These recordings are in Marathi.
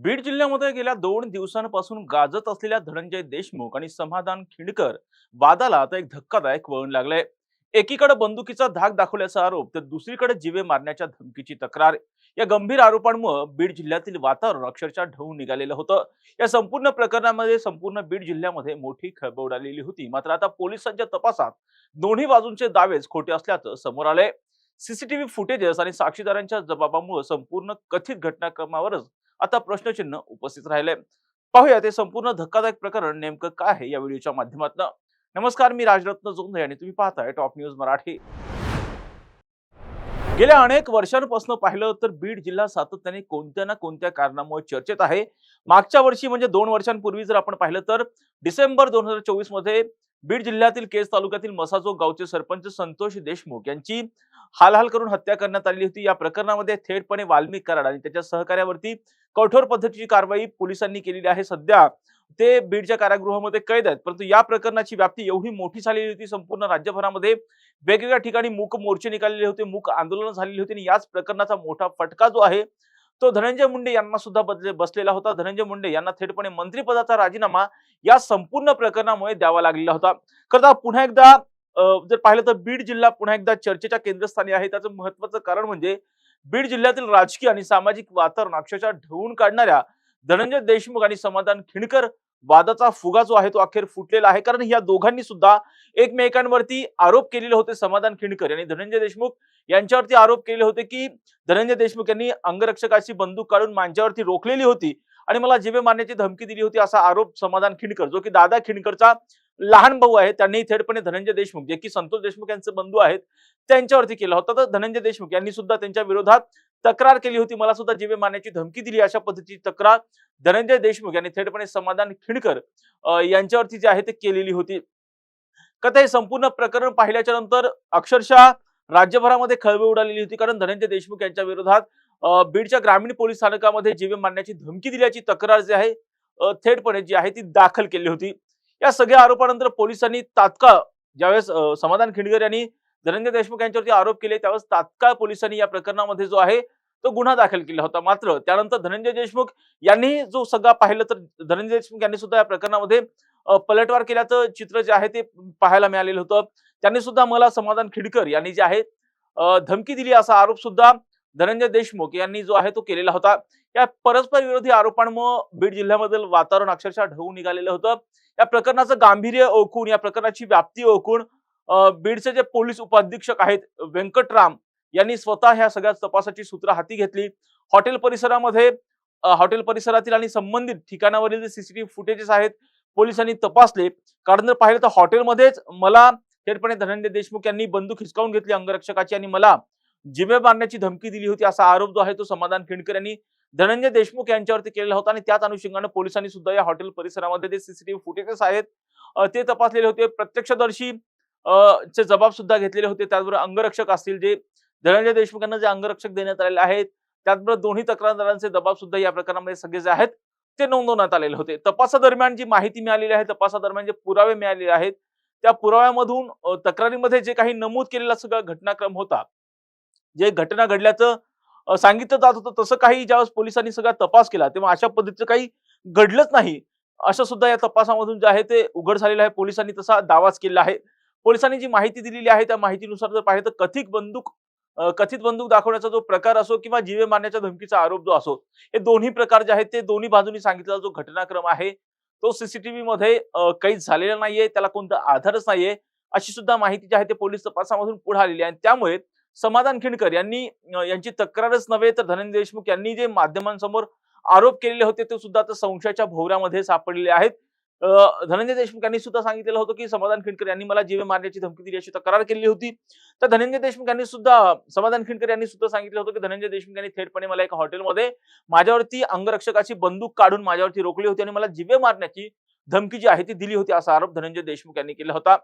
बीड जिल्ह्यामध्ये गेल्या 2 दिवसांपासून गाजत असलेल्या धनंजय देशमुख आणि समाधान खिंडकर वादाला आता एक धक्कादायक वळण लागलंय। एकीकडे बंदुकीचा धाक दाखवल्याचा आरोप तर दुसरीकडे जीवे मारण्याच्या धमकीची तक्रार। या गंभीर आरोपांमुळे बीड जिल्ह्यातील वातावरण अक्षरशः ढवळून निघालेलं होतं। या संपूर्ण प्रकरणामध्ये संपूर्ण बीड जिल्ह्यामध्ये मोठी खळबळ उडालेली होती। मात्र आता पोलिसांच्या तपासात दोन्ही बाजूंचे दावेच खोटे असल्याचं समोर आलंय। सीसीटीव्ही फुटेजेस आणि साक्षीदारांच्या जबाबामुळे संपूर्ण कथित घटनाक्रमावरच आता प्रश्नचिन्ह उपस्थित राहिले। पाहूया ते संपूर्ण धक्कादायक प्रकरण नेमकं काय आहे या व्हिडिओच्या माध्यमातून। नमस्कार, मी राजरत्न जोंधळे आणि तुम्ही पाहताय टॉप न्यूज मराठी। गेल्या अनेक वर्षांपासून पाहिलं तर बीड जिल्हा सातत्याने कोणत्या ना कोणत्या कारणामुळे चर्चेत आहे। मागच्या वर्षी म्हणजे 2 वर्षांपूर्वी जर आपण पाहिलं तर डिसेंबर 2024 मध्ये बीड जिल्ह्यातील केज तालुक्यातील मसाजोग गावचे सरपंच संतोष देशमुख यांची हालहाल करून हत्या करण्यात आली होती। या प्रकरणामध्ये थेटपणे वाल्मिक कराड आणि त्याच्या सहकार्यावरती कठोर पद्धतीची कारवाई पोलिसांनी केलेली आहे। सध्या ते बीडच्या कारागृहामध्ये कैद आहेत, परंतु या प्रकरणाची व्याप्ती एवढी मोठी झालेली होती, संपूर्ण राज्यभरामध्ये वेगवेगळ्या ठिकाणी मूक मोर्चे निकाललेले होते, मूक आंदोलन झालेली होती आणि याच प्रकरणाचा मोठा फटका जो आहे तो धनंजय मुंडे यांना सुद्धा बसलेला होता। धनंजय मुंडे यांना थेटपणे मंत्रिपदाचा राजीनामा या संपूर्ण प्रकरणामुळे द्यावा लागलेला होता। खरं तर पुन्हा एकदा जर पाहिलं तर बीड जिल्हा पुन्हा एकदा चर्चेच्या केंद्रस्थानी आहे। त्याचं महत्त्वाचं कारण म्हणजे बीड जिल्ह्यातील राजकीय आणि सामाजिक वातावरण अक्षरशः ढवळून काढणाऱ्या धनंजय देशमुख आणि समाधान खिंडकर वादाचा फुगा जो आहे तो अखेर फुटलेला आहे। कारण या दोघांनी सुद्धा एकमेकांवरती आरोप केलेले होते। समाधान खिंडकर यांनी धनंजय देशमुख यांच्यावरती आरोप केले होते की धनंजय देशमुख यांनी अंगरक्षकाची बंदूक काढून माझ्यावरती रोखलेली होती आणि मला जीवे मारण्याची धमकी दिली होती, असा आरोप समाधान खिंडकर जो की दादा खिंडकरचा लहान भाऊ आहे त्यांनी थेटपणे धनंजय देशमुख जे की संतोष देशमुख यांचे बंधू आहेत त्यांच्यावरती केला होता। तर धनंजय देशमुख यांनी सुद्धा त्यांच्या विरोधात तक्रार केली होती, मला सुद्धा जीवे मारण्याची धमकी दिली, अशा पद्धतीची तक्रार धनंजय देशमुख यांनी थेटपणे समाधान खिंडकर यांच्यावरती जे आहे ते केलेली होती। कथा हे संपूर्ण प्रकरण पाहिल्याच्या नंतर अक्षरशः राज्यभरामध्ये खळबळ उडालेली होती। कारण धनंजय देशमुख यांच्या विरोधात बीडच्या ग्रामीण पोलीस स्थानकामध्ये जीवे मारण्याची धमकी दिल्याची तक्रार जी आहे थेटपणे जी आहे ती दाखल केली होती। या सगळ्या आरोपानंतर पोलिसांनी तात्काळ ज्यावेळेस समाधान खिंडकर यांनी धनंजय देशमुख यांच्यावरती आरोप केले त्यावेळेस तात्काळ पोलिसांनी या प्रकरणामध्ये जो आहे तो गुन्हा दाखल केला होता। मात्र त्यानंतर धनंजय देशमुख यांनी जो सगळा पाहिलं तर धनंजय देशमुख यांनी सुद्धा या प्रकरणामध्ये पलटवार केल्याचं चित्र जे आहे ते पाहायला मिळालेलं होतं। त्यांनी सुद्धा मला समाधान खिंडकर यांनी जे आहे धमकी दिली असा आरोप सुद्धा धनंजय देशमुख यांनी जो आहे तो केलेला होता। या परस्पर विरोधी आरोपांमुळे बीड जिल्ह्यामधील वातावरण अक्षरशः ढवळून निघालेलं होतं। या प्रकरणाचं गांभीर्य ओळखून या प्रकरणाची व्याप्ती ओळखून बीडचे जे पोलीस उपाधीक्षक आहेत व्यंकटराम यांनी स्वतः ह्या सगळ्या तपासाची सूत्र हाती घेतली। हॉटेल परिसरामध्ये हॉटेल परिसरातील आणि संबंधित ठिकाणावरील जे सीसीटीव्ही फुटेजेस आहेत पोलिसांनी तपासले। कारण जर पाहिलं तर हॉटेलमध्येच मला थेटपणे धनंजय देशमुख यांनी बंदूक हिसकावून घेतली अंगरक्षकाची आणि मला जीवे मारण्याची धमकी दिली होती, असा आरोप जो आहे तो समाधान खिंडकर यांनी धनंजय देशमुख यांच्यावरती केलेला होता। आणि त्याच अनुषंगाने पोलिसांनी सुद्धा या हॉटेल परिसरामध्ये जे सीसीटीव्ही फुटेजेस आहेत ते तपासलेले होते। प्रत्यक्षदर्शी चे जबाब सुद्धा घेतलेले होते। त्याचबरोबर अंगरक्षक असतील जे धनंजय देशमुख यांना जे अंगरक्षक देण्यात आलेले आहेत त्याचबरोबर दोन्ही तक्रारदारांचे जबाब सुद्धा या प्रकरणामध्ये सगळे जे आहेत ते नोंदवण्यात आलेले होते। तपासादरम्यान जी माहिती मिळालेली आहे, तपासादरम्यान जे पुरावे मिळालेले आहेत त्या पुराव्यामधून तक्रारीमध्ये जे काही नमूद केलेला सगळा घटनाक्रम होता, जे घटना घडल्याचं सांगितलं जात होतं तसं काही ज्यावेळेस पोलिसांनी सगळा तपास केला तेव्हा अशा पद्धतीचं काही घडलंच नाही, असं सुद्धा या तपासामधून जे आहे ते उघड झालेलं आहे। पोलिसांनी तसा दावाच केला आहे। पोलिसांनी जी माहिती दिलेली आहे त्या माहितीनुसार जर पाहिलं तर कथित बंदूक दाखवण्याचा जो प्रकार असो किंवा जीवे मारण्याच्या धमकीचा आरोप जो असो, हे दोन्ही प्रकार जे आहेत ते दोन्ही बाजूंनी सांगितलेला जो घटनाक्रम आहे तो सीसीटीव्ही मध्ये काहीच झालेला नाहीये, त्याला कोणता आधारच नाहीये, अशी सुद्धा माहिती जी आहे ते पोलीस तपासामधून पुढे आलेली आहे। त्यामुळे समाधान खिंडकर यांनी यांची तक्रारच नव्हे तर धनंजय देशमुख यांनी जे माध्यमांसमोर आरोप केलेले होते ते सुद्धा आता संशयाच्या भोवऱ्यामध्ये सापडलेले आहेत। धनंजय देशमुख यांनी सुद्धा सांगितलेलं होतं की समाधान खिंडकर यांनी मला जीवे मारण्याची धमकी दिली अशी तक्रार केली होती। तर धनंजय देशमुख यांनी सुद्धा समाधान खिंडकर यांनी सुद्धा सांगितलं होतं की धनंजय देशमुख यांनी थेटपणे मला एका हॉटेलमध्ये माझ्यावरती अंगरक्षकाची बंदूक काढून माझ्यावरती रोखली होती आणि मला जीवे मारण्याची धमकी जी आहे ती दिली होती, असा आरोप धनंजय देशमुख यांनी केला होता।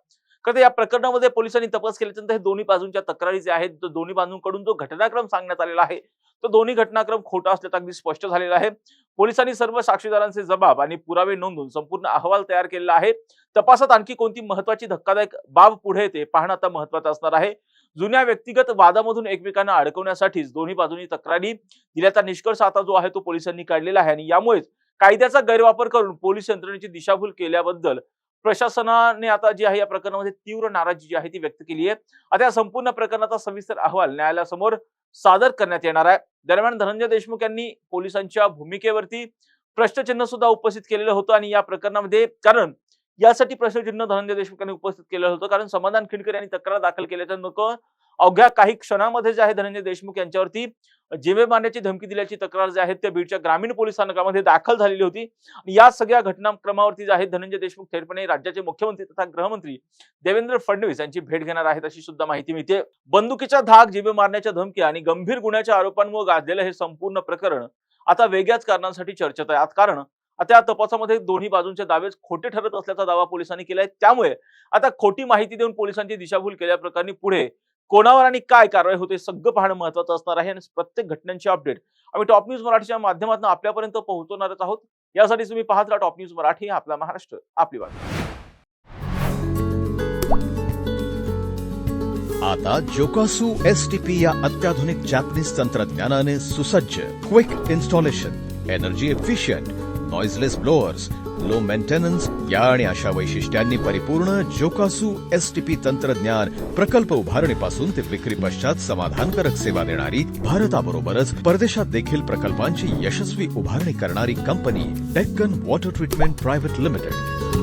खरं या प्रकरणामध्ये पोलिसांनी तपास केल्यानंतर हे दोन्ही बाजूंच्या तक्रारी जे आहेत दोन्ही बाजूंकडून जो घटनाक्रम सांगण्यात आलेला आहे तो दोन्ही घटनाक्रम खोटा असल्याचं अगदी स्पष्ट झालेला आहे। पोलिसांनी सर्व साक्षीदारांचे जबाब आणि पुरावे नोंदवून संपूर्ण अहवाल तयार केलेला आहे। तपासात आणखी कोणती महत्त्वाची धक्कादायक बाब पुढे येते पाहणं आता महत्त्वाचं असणार आहे। जुन्या व्यक्तिगत वादामधून एकमेकांना अडकवण्यासाठीच दोन्ही बाजूंनी तक्रारी दिल्याचा निष्कर्ष आता जो आहे तो पोलिसांनी काढलेला आहे आणि यामुळेच कायद्याचा गैरवापर करून पोलीस यंत्रणेची दिशाभूल केल्याबद्दल प्रशासनाने आता जी आहे या प्रकरणामध्ये तीव्र नाराजी जी आहे ती व्यक्त केली आहे. आता या संपूर्ण प्रकरणाचा सविस्तर अहवाल न्यायालयासमोर सादर करण्यात येणार आहे. दरम्यान धनंजय देशमुख यांनी पोलिसांच्या भूमिकेवरती प्रश्नचिन्ह सुद्धा उपस्थित केलेलं होतं आणि या प्रकरणामध्ये कारण यासाठी प्रश्नचिन्ह धनंजय देशमुख यांनी उपस्थित केलेलं होतं कारण समाधान खिंडकर यांनी तक्रार दाखल केल्याच्या नको अवघ्या काही क्षणामध्ये जे आहे धनंजय देशमुख यांच्यावरती जीवे मारण्याची धमकी दिल्याची तक्रार जी आहे त्या बीडच्या ग्रामीण पोलीस स्थानकामध्ये दाखल झालेली होती. या सगळ्या घटनाक्रमावरती जे आहे धनंजय देशमुख थेटपणे राज्याचे मुख्यमंत्री तथा गृहमंत्री देवेंद्र फडणवीस यांची भेट घेणार आहेत अशी सुद्धा माहिती मिळते. बंदुकीचा धाक, जीवे मारण्याच्या धमकी आणि गंभीर गुन्ह्याच्या आरोपांमुळे गाजलेलं हे संपूर्ण प्रकरण आता वेगळ्याच कारणांसाठी चर्चेत आहे. कारण आता या तपासामध्ये दोन्ही बाजूंचे दावेच खोटे ठरत असल्याचा दावा पोलिसांनी केलाय. त्यामुळे आता खोटी माहिती देऊन पोलिसांची दिशाभूल केल्याप्रकरणी पुढे कोणावर आणि काय कारवाई होते सगळं पाहणं महत्त्वाचं असणार आहे आणि प्रत्येक घटनांची अपडेट आम्ही टॉप न्यूज मराठीच्या माध्यमातून आपल्यापर्यंत पोहोचवणारच आहोत. यासाठी तुम्ही पाहत राहा टॉप न्यूज मराठी, आपला महाराष्ट्र आपली बातमी. आता जोकासू STP या अत्याधुनिक जॅपनीज तंत्रज्ञानाने सुसज्ज, quick installation, energy efficient, noiseless blowers, low maintenance या आणि अशा वैशिष्ट्यांनी परिपूर्ण जोकासू STP तंत्रज्ञान प्रकल्प उभारणीपासून ते विक्री पश्चात समाधानकारक सेवा देणारी, भारताबरोबरच परदेशात देखील प्रकल्पांची यशस्वी उभारणी करणारी company Deccan water treatment private limited.